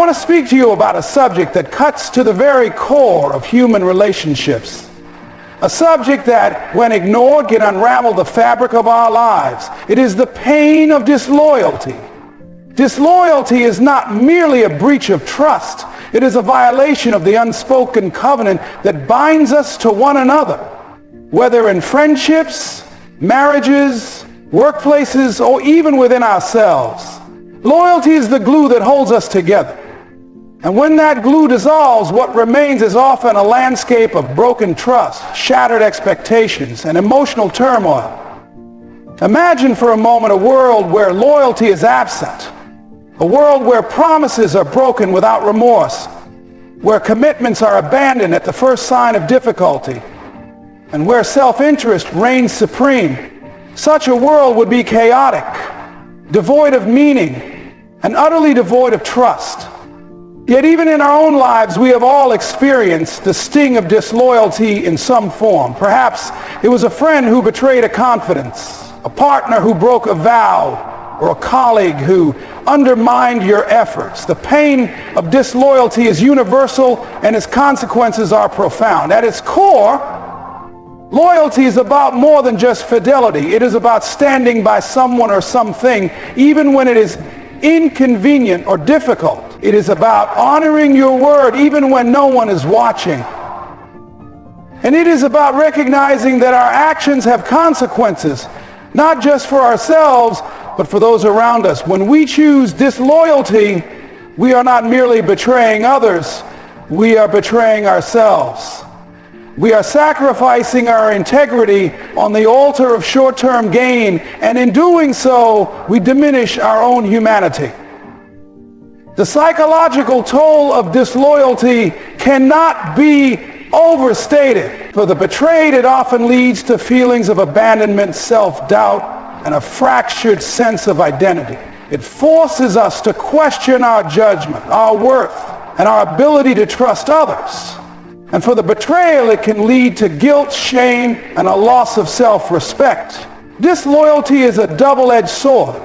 want to speak to you about a subject that cuts to the very core of human relationships. A subject that, when ignored, can unravel the fabric of our lives. It is the pain of disloyalty. Disloyalty is not merely a breach of trust. It is a violation of the unspoken covenant that binds us to one another, whether in friendships, marriages, workplaces, or even within ourselves. Loyalty is the glue that holds us together. And when that glue dissolves, what remains is often a landscape of broken trust, shattered expectations, and emotional turmoil. Imagine for a moment a world where loyalty is absent, a world where promises are broken without remorse, where commitments are abandoned at the first sign of difficulty, and where self-interest reigns supreme. Such a world would be chaotic, devoid of meaning, and utterly devoid of trust. Yet even in our own lives, we have all experienced the sting of disloyalty in some form. Perhaps it was a friend who betrayed a confidence, a partner who broke a vow, or a colleague who undermined your efforts. The pain of disloyalty is universal and its consequences are profound. At its core, loyalty is about more than just fidelity. It is about standing by someone or something even when it is inconvenient or difficult. It is about honoring your word even when no one is watching. And it is about recognizing that our actions have consequences, not just for ourselves, but for those around us. When we choose disloyalty, we are not merely betraying others, we are betraying ourselves. We are sacrificing our integrity on the altar of short-term gain, and in doing so, we diminish our own humanity. The psychological toll of disloyalty cannot be overstated. For the betrayed, it often leads to feelings of abandonment, self-doubt, and a fractured sense of identity. It forces us to question our judgment, our worth, and our ability to trust others. And for the betrayal, it can lead to guilt, shame, and a loss of self-respect. Disloyalty is a double-edged sword,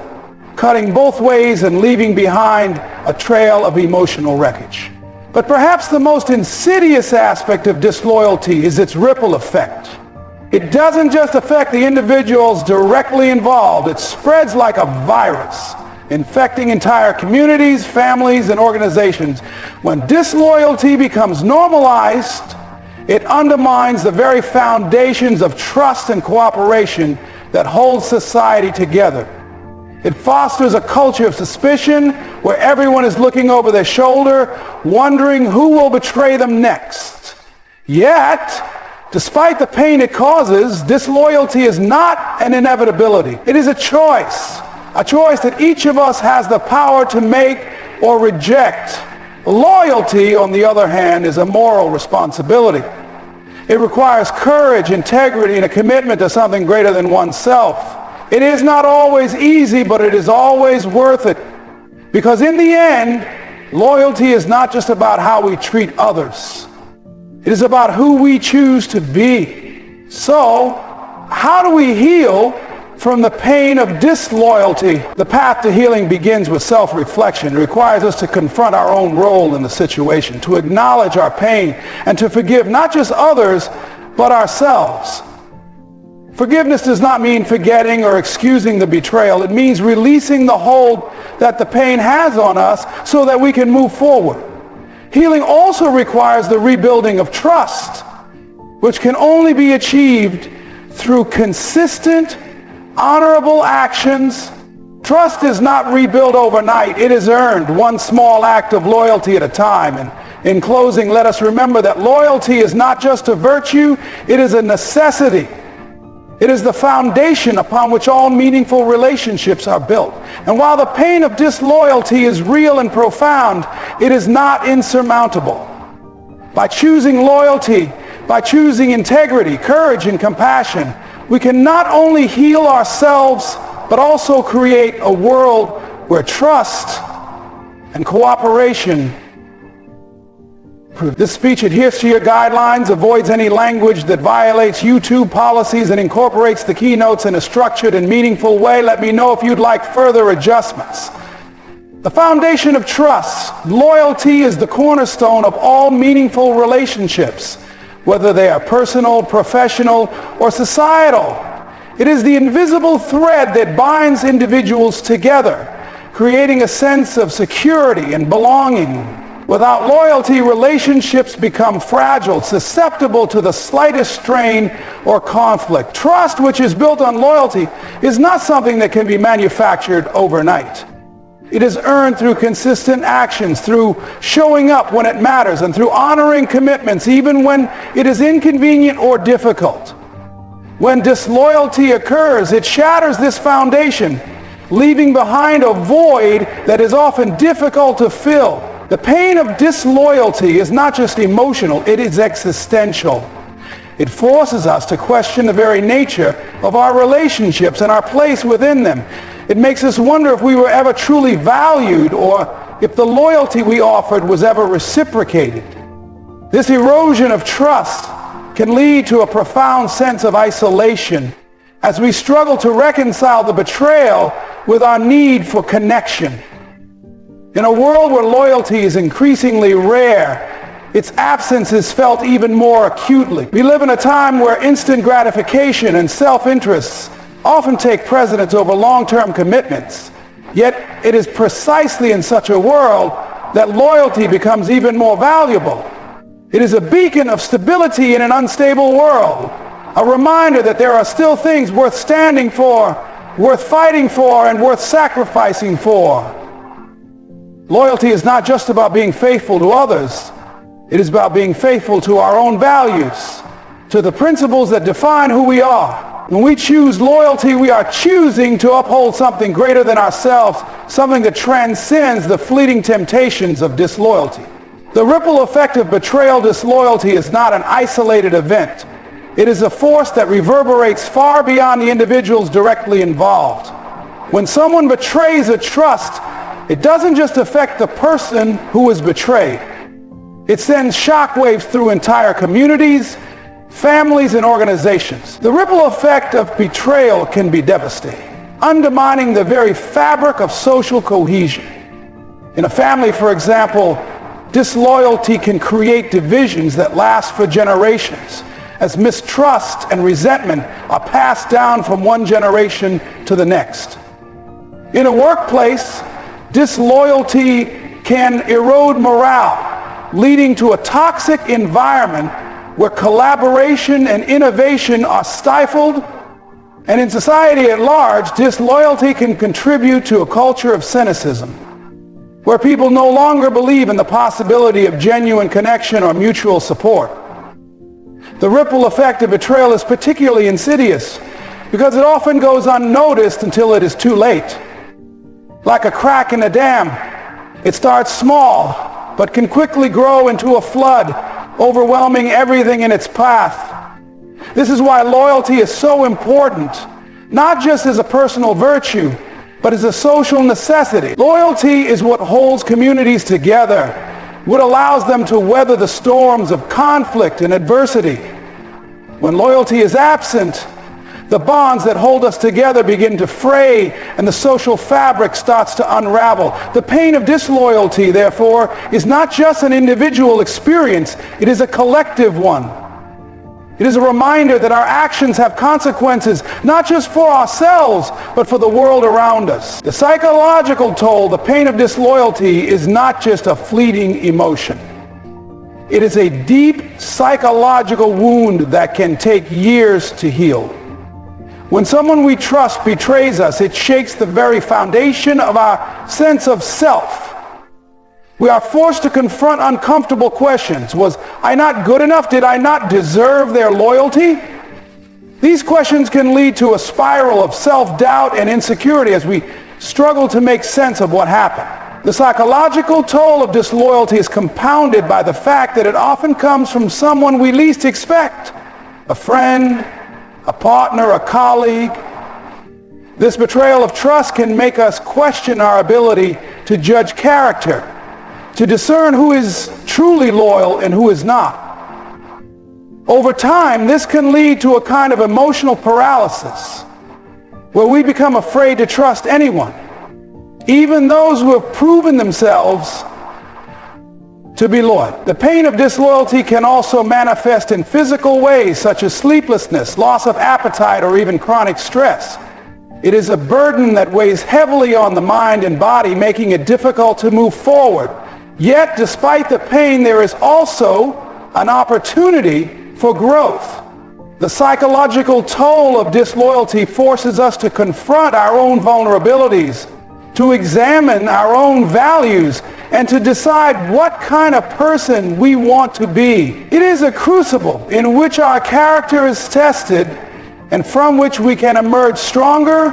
cutting both ways and leaving behind a trail of emotional wreckage. But perhaps the most insidious aspect of disloyalty is its ripple effect. It doesn't just affect the individuals directly involved. It spreads like a virus, infecting entire communities, families, and organizations. When disloyalty becomes normalized, it undermines the very foundations of trust and cooperation that hold society together. It fosters a culture of suspicion where everyone is looking over their shoulder, wondering who will betray them next. Yet, despite the pain it causes, disloyalty is not an inevitability. It is a choice that each of us has the power to make or reject. Loyalty, on the other hand, is a moral responsibility. It requires courage, integrity, and a commitment to something greater than oneself. It is not always easy, but it is always worth it. Because in the end, loyalty is not just about how we treat others. It is about who we choose to be. So, how do we heal from the pain of disloyalty? The path to healing begins with self-reflection. It requires us to confront our own role in the situation, to acknowledge our pain, and to forgive not just others, but ourselves. Forgiveness does not mean forgetting or excusing the betrayal. It means releasing the hold that the pain has on us so that we can move forward. Healing also requires the rebuilding of trust, which can only be achieved through consistent, honorable actions. Trust is not rebuilt overnight. It is earned one small act of loyalty at a time. And in closing, let us remember that loyalty is not just a virtue, it is a necessity. It is the foundation upon which all meaningful relationships are built. And while the pain of disloyalty is real and profound, it is not insurmountable. By choosing loyalty, by choosing integrity, courage, and compassion, we can not only heal ourselves, but also create a world where trust and cooperation. This speech adheres to your guidelines, avoids any language that violates YouTube policies, and incorporates the keynotes in a structured and meaningful way. Let me know if you'd like further adjustments. The foundation of trust. Loyalty is the cornerstone of all meaningful relationships, whether they are personal, professional, or societal. It is the invisible thread that binds individuals together, creating a sense of security and belonging. Without loyalty, relationships become fragile, susceptible to the slightest strain or conflict. Trust, which is built on loyalty, is not something that can be manufactured overnight. It is earned through consistent actions, through showing up when it matters, and through honoring commitments even when it is inconvenient or difficult. When disloyalty occurs, it shatters this foundation, leaving behind a void that is often difficult to fill. The pain of disloyalty is not just emotional, it is existential. It forces us to question the very nature of our relationships and our place within them. It makes us wonder if we were ever truly valued or if the loyalty we offered was ever reciprocated. This erosion of trust can lead to a profound sense of isolation as we struggle to reconcile the betrayal with our need for connection. In a world where loyalty is increasingly rare, its absence is felt even more acutely. We live in a time where instant gratification and self-interests often take precedence over long-term commitments. Yet it is precisely in such a world that loyalty becomes even more valuable. It is a beacon of stability in an unstable world, a reminder that there are still things worth standing for, worth fighting for, and worth sacrificing for. Loyalty is not just about being faithful to others. It is about being faithful to our own values, to the principles that define who we are. When we choose loyalty, we are choosing to uphold something greater than ourselves, something that transcends the fleeting temptations of disloyalty. The ripple effect of betrayal disloyalty is not an isolated event. It is a force that reverberates far beyond the individuals directly involved. When someone betrays a trust, it doesn't just affect the person who is betrayed. It sends shockwaves through entire communities, families, and organizations. The ripple effect of betrayal can be devastating, undermining the very fabric of social cohesion. In a family, for example, disloyalty can create divisions that last for generations, as mistrust and resentment are passed down from one generation to the next. In a workplace, disloyalty can erode morale, leading to a toxic environment where collaboration and innovation are stifled. And in society at large, disloyalty can contribute to a culture of cynicism, where people no longer believe in the possibility of genuine connection or mutual support. The ripple effect of betrayal is particularly insidious because it often goes unnoticed until it is too late. Like a crack in a dam, it starts small, but can quickly grow into a flood, overwhelming everything in its path. This is why loyalty is so important, not just as a personal virtue, but as a social necessity. Loyalty is what holds communities together, what allows them to weather the storms of conflict and adversity. When loyalty is absent, the bonds that hold us together begin to fray and the social fabric starts to unravel. The pain of disloyalty, therefore, is not just an individual experience, it is a collective one. It is a reminder that our actions have consequences, not just for ourselves, but for the world around us. The psychological toll, the pain of disloyalty, is not just a fleeting emotion. It is a deep psychological wound that can take years to heal. When someone we trust betrays us, it shakes the very foundation of our sense of self. We are forced to confront uncomfortable questions. Was I not good enough? Did I not deserve their loyalty? These questions can lead to a spiral of self-doubt and insecurity as we struggle to make sense of what happened. The psychological toll of disloyalty is compounded by the fact that it often comes from someone we least expect, a friend, a partner, a colleague. This betrayal of trust can make us question our ability to judge character, to discern who is truly loyal and who is not. Over time, this can lead to a kind of emotional paralysis, where we become afraid to trust anyone. even those who have proven themselves to be loyal. The pain of disloyalty can also manifest in physical ways such as sleeplessness, loss of appetite, or even chronic stress. It is a burden that weighs heavily on the mind and body, making it difficult to move forward. Yet, despite the pain, there is also an opportunity for growth. The psychological toll of disloyalty forces us to confront our own vulnerabilities, to examine our own values, and to decide what kind of person we want to be. It is a crucible in which our character is tested and from which we can emerge stronger,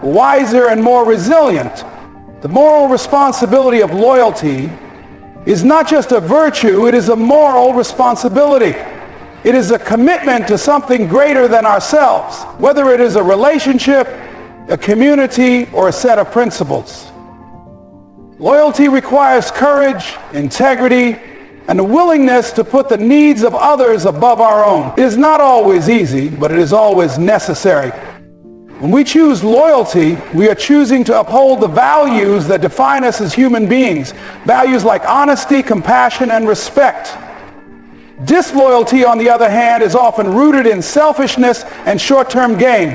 wiser, and more resilient. The moral responsibility of loyalty is not just a virtue, it is a moral responsibility. It is a commitment to something greater than ourselves, whether it is a relationship, a community, or a set of principles. Loyalty requires courage, integrity, and a willingness to put the needs of others above our own. It is not always easy, but it is always necessary. When we choose loyalty, we are choosing to uphold the values that define us as human beings, values like honesty, compassion, and respect. Disloyalty, on the other hand, is often rooted in selfishness and short-term gain.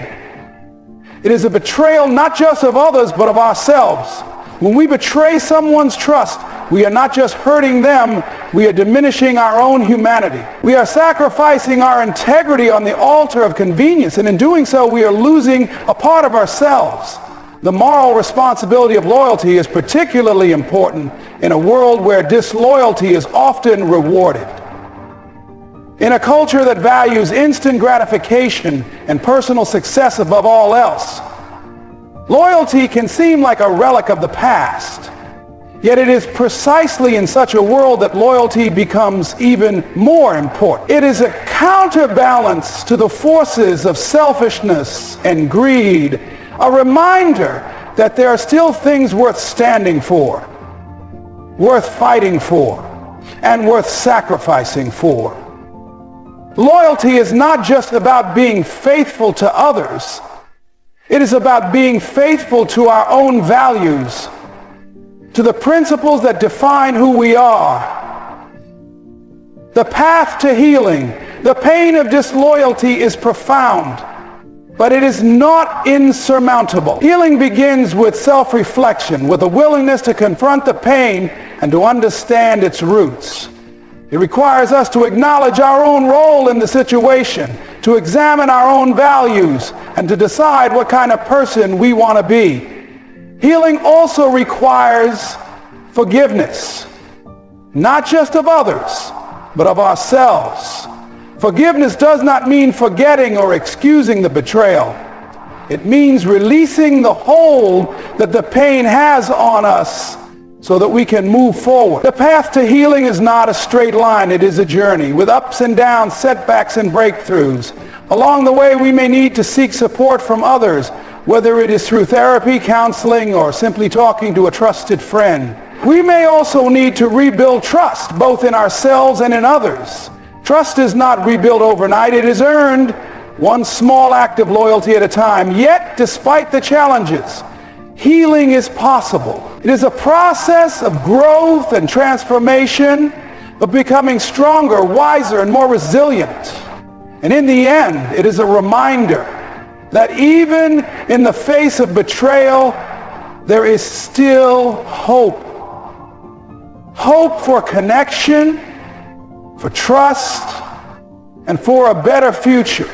It is a betrayal not just of others, but of ourselves. When we betray someone's trust, we are not just hurting them, we are diminishing our own humanity. We are sacrificing our integrity on the altar of convenience, and in doing so, we are losing a part of ourselves. The moral responsibility of loyalty is particularly important in a world where disloyalty is often rewarded. In a culture that values instant gratification and personal success above all else, loyalty can seem like a relic of the past. Yet it is precisely in such a world that loyalty becomes even more important. It is a counterbalance to the forces of selfishness and greed, a reminder that there are still things worth standing for, worth fighting for, and worth sacrificing for. Loyalty is not just about being faithful to others. It is about being faithful to our own values, to the principles that define who we are. The path to healing, the pain of disloyalty, is profound, but it is not insurmountable. Healing begins with self-reflection, with a willingness to confront the pain and to understand its roots. It requires us to acknowledge our own role in the situation, to examine our own values, and to decide what kind of person we want to be. Healing also requires forgiveness, not just of others, but of ourselves. Forgiveness does not mean forgetting or excusing the betrayal. It means releasing the hold that the pain has on us so that we can move forward. The path to healing is not a straight line. It is a journey with ups and downs, setbacks and breakthroughs. Along the way, we may need to seek support from others, whether it is through therapy, counseling, or simply talking to a trusted friend. We may also need to rebuild trust, both in ourselves and in others. Trust is not rebuilt overnight. It is earned one small act of loyalty at a time. Yet, despite the challenges, healing is possible. It is a process of growth and transformation, of becoming stronger, wiser, and more resilient. And in the end, it is a reminder that even in the face of betrayal, there is still hope. Hope for connection, for trust, and for a better future.